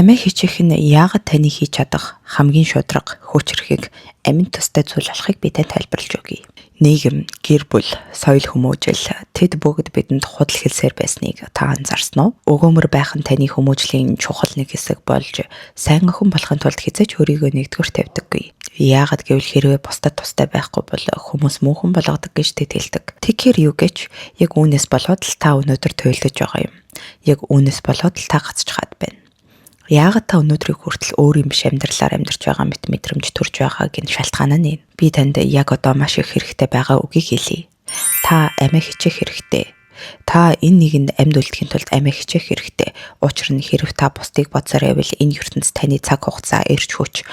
Амиа хийчих нь яагаад таны хийж чадах хамгийн шударга хүч хэрхийг амин тустай зүйл болохыг би танд тайлбарлаж өгье. Нийгэм, гэр бүл, соёл хүмүүжил тэд бүгд бидэнд худал хэлсээр байсныг та анзаарсан уу? Өгөөмөр байх нь таны хүмүүжлийн чухал нэг хэсэг болж сайн охин болохын тулд хязгаарч өөрийгөө нэгдүгээр тавьдаггүй. Яагаад гэвэл хэрвээ бусдад тустай байхгүй бол хүмүүс мөнхөн болгодог гэж тэтгэлдэг. Тэгэхээр юу гэж яг үүнээс болоод л та өнөөдөр туйлдаж байгаа юм. Яг үүнээс болоод л та гацчихад байна. Яагаад та өнөөдрийг хүртэл өөрийн биш амьдралаар амьдарч байгаа мэт мэдрэмж төрж байгааг нь шалтгаан нь. Би танд яг одоо маш их хэрэгтэй байгаа үгийг хэлье. Та амиа хичээх хэрэгтэй. Та энэ нэгэнд амьд үлдэхийн тулд амиа хичээх хэрэгтэй. Учир нь хэрв та бусдыг бодсоор байвал энэ ертөнцид таны цаг хугацаа, эрч хүч,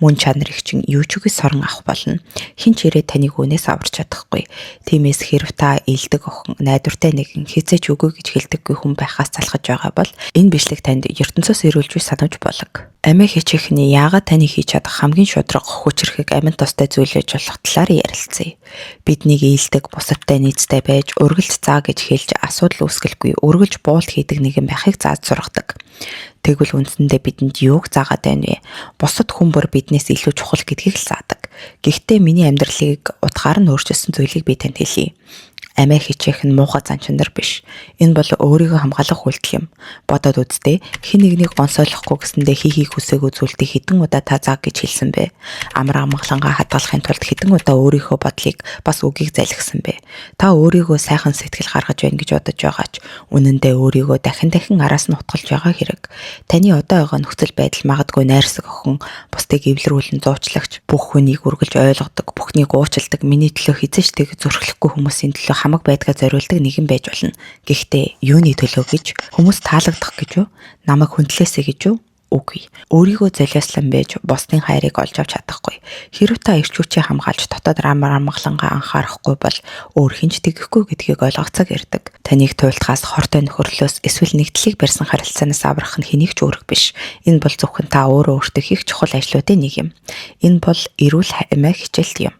мөн чанарыг чинь юу ч үгүй сорон авах болно. Хин ч ирээд таныг үнээс аварч чадахгүй. Тиймээс хэрв та илдэг охин, найдвартай нэгэн хизээч үгүй гэж хэлдэггүй хүн байхаас залхаж байгаа бол энэ бичлэг танд ертөнцөөс ирүүлж санаж болог. Амиа хичээх нь яагаад таны хийж чадах хамгийн шударга хүч хэрхийг амин тустай зүйлж болох талаар ярилцъя. Биднийг ийдэг, бусадтай нийцтэй байж, ургалж заа гэж хэлж асуудал үүсгэлгүй, ургалж буулт хийдэг нэгэн байхыг зааж сургадаг. Тэгвэл үндсэндээ бидэнд юуг заагаад байна вэ? Бусад хүн бүр биднээс илүү чухал гэдгийг л заадаг. Гэхдээ миний амьдралыг утгаар нь өөрчилсөн зүйлийг би танд хэлье. Амиа хичээх нь муухай занчиндар биш. Энэ бол өөрийгөө хамгаалах үйлдэл юм. Бодоод үзтээ хэн нэгнийг гонсойлохгүй гэсэндээ хийхийг хүсээгүй зүйлийг хэдэн удаа та зааг гэж хэлсэн бэ? Амар амгалангаа хадгалахын тулд хэдэн удаа өөрийнхөө бодлыг бас үгийг залгисан бэ? Та өөрийгөө сайхан сэтгэл гаргаж байна гэж бодож байгаа ч үнэн дээр өөрийгөө дахин араас нь утгалж байгаа хэрэг. Таны одоо байгаа нөхцөл байдал магадгүй найрсаг охин, бусдыг эвлэрүүлэн зуучлагч, бүх хүнийг үргэлж ойлгодог, бүхнийг уучилдаг, миний төлөө хизээч тэг зөрчлөхгүй хүмүүсийн төлөө хамаг байдгаа зориулдаг нэгэн байж болно. Гэхдээ юуны төлөө гэж хүмүүс таалагдах гэж юу? Намайг хүндлээсэй гэж юу? Үгүй. Өөрийгөө золиослон байж бусдын хайрыг олж авч чадахгүй. Хэрв та эрч хүчээ хамгаалж дотоод амгалангаа анхаарахгүй бол өөр хинч тэгэхгүй гэдгийг ойлгоцог ярддаг. Таныг туйлтгаас хортой нөхөрлөөс эсвэл нэгдлийг барьсан харилцаанаас аврах нь хэнийг ч үүрэг биш. Энэ бол зөвхөн та өөртөө хийх чухал ажлуудын нэг юм. Энэ бол эрүүл амиа хичээлт юм.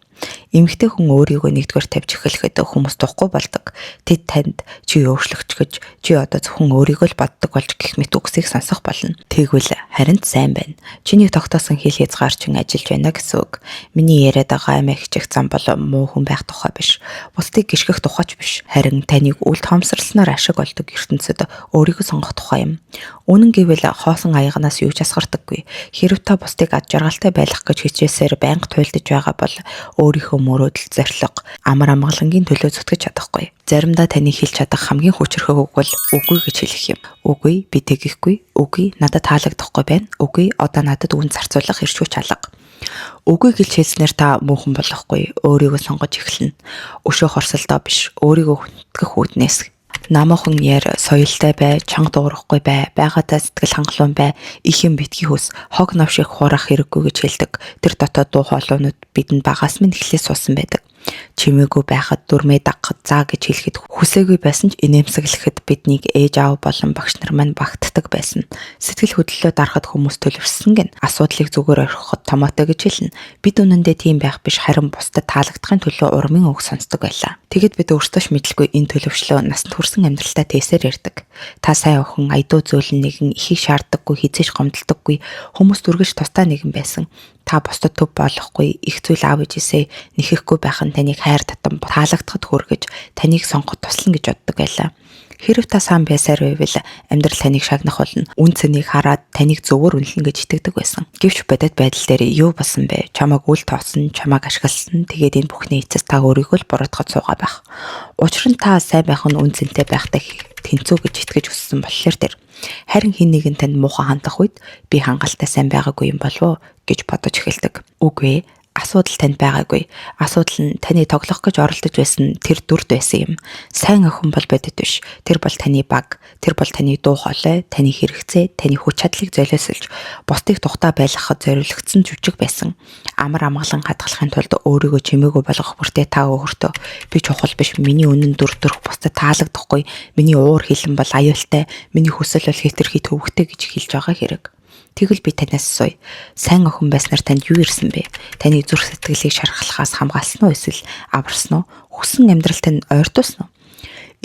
Эмэгтэй хүн өөрийгөө нэгдүгээр тавьж эхлэхэд хүмүүс тухгүй болдог. Тэд танд чи өөрчлөгч гэж чи одоо зөвхөн өөрийгөө л боддог болж гэх мэт үгсийг сонсох болно. Тэгвэл харин сайн байна. Чиний тогтоосон хэл хязгаарчин ажиллаж байна гэсэн үг. Миний яриад байгаа амиа хичээх зам бол муу хүн байх тухай биш. Бусдыг гიშгэх тухайч биш. Харин таныг үл тоомсорлсноор ашиг олдог ертөнцид өөрийгөө сонгох тухай юм. Үнэн гэвэл хоосон аягнаас юу ч асгардаггүй. Хэрв та бусдыг ад жаргалтай байлгах гэж хичээсээр байнга туйлдаж байгаа бол өөрийнхөө мөрөөдөл, зорилго, амар амгалангийн төлөө зүтгэж чадахгүй. Заримдаа таны хэлж чадах хамгийн хүчрхэг үг бол үгүй гэж хэлэх юм. Үгүй, би тэгэхгүй. Үгүй, надад таалагдахгүй байна. Үгүй, одоо надад үн зарцуулах эрч хүч алга. Үгүй гэж хэлснээр та мөнхөн болохгүй. Өөрийгөө сонгож эхэлнэ. Өшөө хорсолдоо биш. Өөрийгөө хүндэтгэх үүднээс намаахан яар соёлтой бай, чанга дуурахгүй бай, байгаадаа сэтгэл хангалуун бай, их юм битгий хүс, хог навшиг хуурах хэрэггүй гэж хэлдэг. Тэр дотоод дуу хоолойнууд бидэнд багаас минь эхлээд суусан байдаг. Чимээгүй байхад дүрмээ дагахад заа гэж хэлэхэд хүсээгүй байсан ч инээмсэглэхэд биднийг ээж аав болон багш нар маань багтдаг байсан. Сэтгэл хөдлөлөө дарахад хүмүүс төлөвшсөн гэн асуудлыг зүгээр орхиход томоотой гэж хэлнэ. Бид үнэндээ тийм байх биш, харин бусдад таалагдахын төлөө урмын үг сонсдог байлаа. Тэгэд бид өөрсдөө ч мэдлгүй энэ төлөвшлөө насанд хүрсэн амьдралдаа тээсээр ярьдаг. Та сайн охин, айдуу зөөлөн нэгэн ихийг шаарддаггүй, хизээч гомдолдоггүй, хүмүүс дүргэж тустай нэгэн байсан. Та бусдад төв болохгүй, их зүйл аав ээжээсээ нэхэхгүй байх нь таныг хайр татам таалагдахад хүргэж таныг сонгоход туслана гэж боддог байлаа. Хэрв та сайн байсаар байвал амьдрал таныг шагнах болно. Үн цэнийг хараад таныг зөвөр үнэлнэ гэж итгэдэг байсан. Гэвч бодит байдал дээр юу болсон бэ? Чамайг үл тоосон, чамайг ашигласан. Тэгээд энэ бүхний эцэс та өөрийгөө л буруутгах цуугаа байх. Учир нь та сайн байх нь үн цэнтэй байхтай тэнцүү гэж итгэж өссөн болохоор тэр. Харин хэн нэгэн танд муухай хандах үед би хангалттай сайн байгаагүй юм болов уу гэж бодож эхэлдэг. Үгүй ээ. Асуудал танд байгаагүй. Асуудал нь таны тоглох гэж оролдож байсан тэр дүрд байсан юм. Сайн охин бол бодит биш. Тэр бол таны баг. Тэр бол таны дуу хоолой, таны хэрэгцээ, таны хүч чадлыг золиослж, бусдыг тухтай байлгахад зориулагдсан жүжиг байсан. Амар амгалан хадгалахын тулд өөрийгөө чимээгүй болгох бүртээ та өөртөө би чухал биш, миний үнэн дүр төрх бусдад таалагдахгүй, миний уур хилэн бол аюултай, миний хүсэл бол хэтэрхий төвөгтэй гэж хэлж байгаа хэрэг. Тэгвэл би танаас асууя. Сайн охин байснаар танд юу ирсэн бэ? Таны зүрх сэтгэлийг шархлахаас хамгаалсан уу эсвэл аварсан уу? Хүссэн амьдрал тань ойртуулсан уу?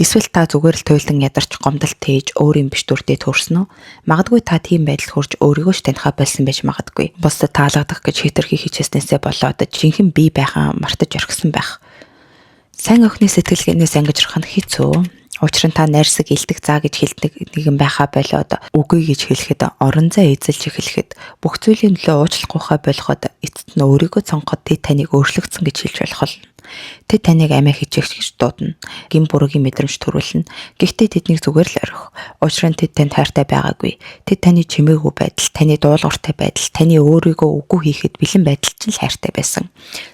Эсвэл та зүгээр л туйлан ядарч гомдолт тээж өөрийн биш дүрдээ төрсөн үү? Магадгүй та тийм байдалд хүрч өөрийгөө ч танихаа болсон байж магадгүй. Бусдад таалагдах гэж хэтэрхий хичээснээсээ болоод жинхэнэ бие байхаа мартаж орхисон байх. Сайн охины сэтгэлгээнээс ангижрах нь хэцүү. Учир нь та найрсаг илдэг заа гэж хэлдэг нэгэн байхаа болоод үгүй гэж хэлэхэд орон зай эзэлж эхлэхэд бүх зүйлийн төлөө уучлахгүйхаа болгоод эцэст нь өөрийгөө цонгоход тэд таныг өөрчлөгдсөн гэж хэлж болох болно. Тэд таныг амиа хичээгч гэж дуудана. Гин буруугийн мэдрэмж төрүүлнэ. Гэхдээ тэднийг зүгээр л орхих. Учир нь тэд танд хайртай байгаагүй. Тэд таны чимээгүй байдал, таны дуулууртай байдал, таны өөрийгөө үгүй хийхэд бэлэн байдал чинь л хайртай байсан.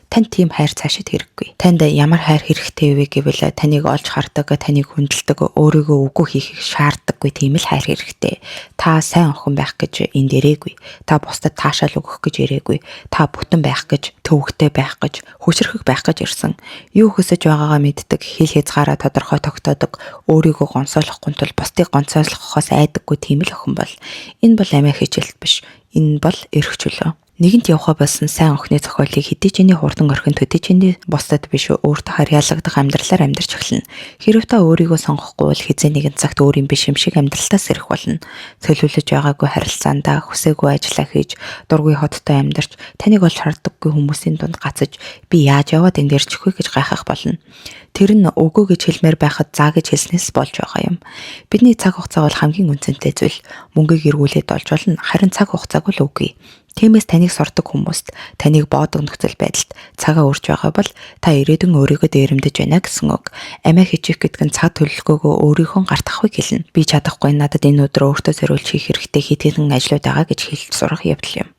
Танд тийм хайр цаашид хэрэггүй. Танд ямар хайр хэрэгтэй вэ гэвэл таныг олж хардаг, таныг хүндэлдэг, өөрийгөө үгүй хийхийг шаарддаггүй тийм л хайр хэрэгтэй. Та сайн охин байх гэж энд ирээгүй. Та бусдад таашаал өгөх гэж ирээгүй. Та бүтэн байх гэж, төвөгтэй байх гэж, хүчрэхэг байх гэж ирсэн. Юу хүсэж байгаагаа мэддэг, хэл хязгаараа тодорхой тогтоодог, өөрийгөө гонсоолохгүй тул бусдыг гонцоолгохоос айдаггүй тийм л охин бол. Энэ бол амиа хичээлт биш. Энэ бол эрх чөлөө. Нэгэнт явхаа болсон сайн охины зохиолыг хэдий чиний хурдан орхин төдий чиний бусдад биш өөртөө харьяалагдах амьдралаар амьдарч эхэлнэ. Хэрв та өөрийгөө сонгохгүй бол хизээ нэгэн цагт өөрийн биш юм шиг амьдралтаас сэрэх болно. Төлөвлөж байгаагүй харилцаандаа хүсээгүй ажиллаа хийж, дургүй хоттой амьдарч, таныг олж харддаггүй хүмүүсийн дунд гацаж би яаж яваад энд ирчих вэ гэж гайхах болно. Тэр нь үгүй гэж хэлмээр байхад заа гэж хэлснээс болж байгаа юм. Бидний цаг хугацаа бол хамгийн үнцэнтэй зүйл. Мөнгийг эргүүлээд олж болно. Харин цаг хугацааг бол үгүй. Тиймээс таныг сордог хүмүүст, таныг боодог нөхцөл байдалд цагаа өрж байгаа бол та ирээдүйн өөрийгөө дээрэмдэж байна гэсэн үг. Амиа хичээх гэдэг нь цаг төлөвлөгөөгөө өөрийнхөө гарт авахыг хэлнэ. Би чадахгүй надад энэ өдрөө өөртөө зориулж хийх хэрэгтэй хэдхэн ажлууд байгаа гэж хэлж сурах явдал юм.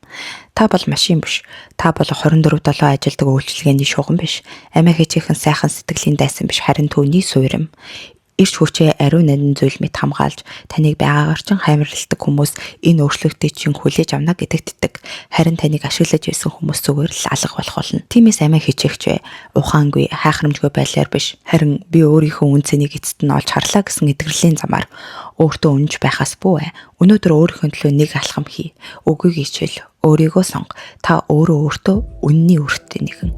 Та бол машин биш. Та бол 24/7 ажилдаг үйлчилгээний шугам биш. Амиа хичээх нь сайхан сэтгэлийн дайсан биш, харин түүний суурим. Ирч хүчээ ариун нандин зүйл мэт хамгаалж таныг байгаагаар чин хамиралдаг хүмүүс энэ өөрчлөлтийг чинь хүлээж авна гэдэгтдэг. Харин таныг ашиглаж байсан хүмүүс зүгээр л алга болох болно. Тиймээс амиа хичээгч ухаангүй хайхрамжгүй байлаар биш. Харин би өөрийнхөө үн цэнийг эцэст нь олж харлаа гэсэн итгэрлийн замаар өөртөө үнж байхаас бүү. Өнөөдөр өөрийнхөө төлөө нэг алхам хий. Үгүй хичээл. Өөрийгөө сонго. Та өөртөө үнний өртөө нэгэн.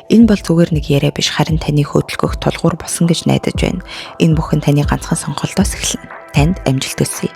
Энэ бол зүгээр нэг яриа биш, харин таны хөдөлгөх тулгуур болсон гэж найдаж байна. Энэ бүхэн таны ганцхан сонголтоос эхэлнэ. Танд амжилт хүсье.